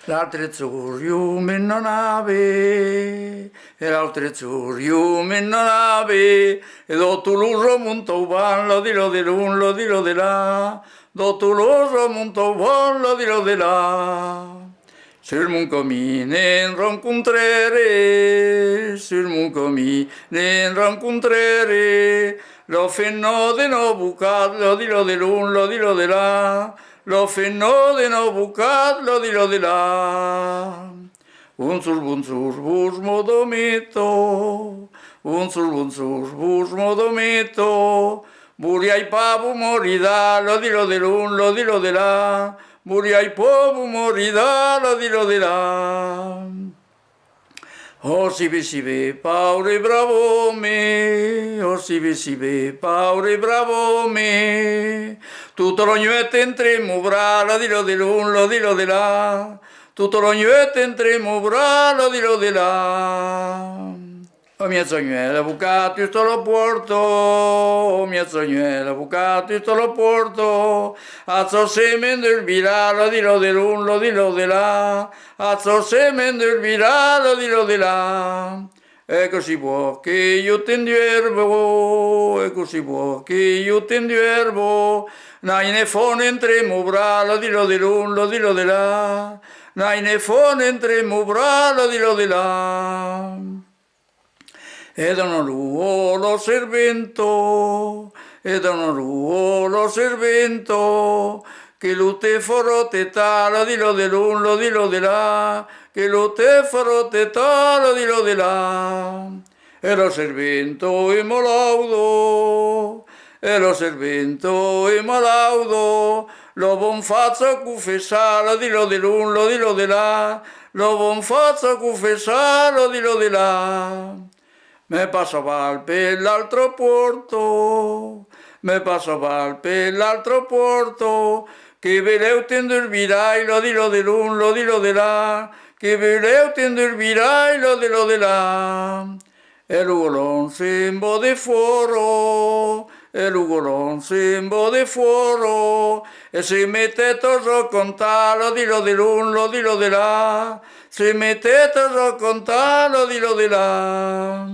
L'altro zurium in nave, e l'altro zurium in nave, e dopo l'uso monto van, lo di l'un, lo di là, dopo l'uso monto van, lo di là. Sur mon comine rencontrere, sur mon comine rencontrere, lo fenno de no bucat, lo di l'un, lo di là, lo fenno de no bucat, lo di là. Un sur, bus modomito, un sur, bus modomito, buriai pavu morida, lo di l'un, lo di là, buriai pavu morida, lo di là. Oh si paure bravo me, oh si paure bravo me, tutto lo gnuete entremo bra, lo di l'un, lo di là, tutto lo gnuete entremo bra, lo di là. Oh mia sognuela, bucato, sto lo porto, oh mia sognuela, bucato, sto lo porto, a so semen del virà, lo di l'un, lo di là, a so semen del virà, lo di là. E così può che io t'indiervo, e così può che io t'indiervo, nai ne fone entremo bra, lo di l'un, lo di là, nai ne fone entremo bra, lo di là. Ed uno luo lo servento, ed uno luo lo servento, che lo te farò te ta, lo di l'un, lo di là, che lo te farò te ta, lo di là. E lo servento e molaudo, e lo servento e molaudo, lo bon faccio confessare, lo di l'un, lo di là, lo bon faccio confessare, lo di là. Me passava per l'altro porto, me passava per l'altro porto, che veleu te indormirai, lo di l'un, lo di là, che veleu te indormirai, lo di là. E l'ugolon sembo de foro, e l'ugolon sembo de foro, e si mette a contare, lo di l'un, lo di là, si mette a contare, lo di là.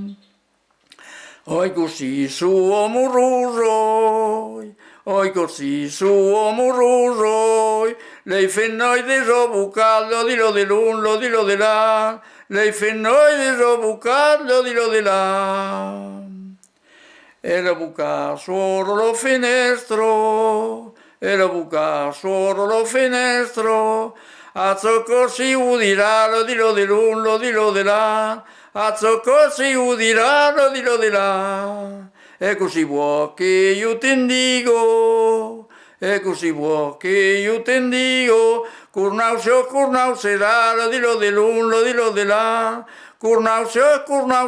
Oi così su amoroso, oi così su amoroso, lei fennoi de robucat, lo di l'un, lo di là, lei fennoi de robucat, lo di là. E la buca solo lo finestro, e la buca solo lo finestro, a così udirà, lo di l'un, lo di là, a così udirà, lo di là. E così vuoi che io ti indico, e così vuoi che io ti indico, curnau serà, lo di l'un, lo di là, curnau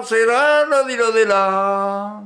serà, lo di là.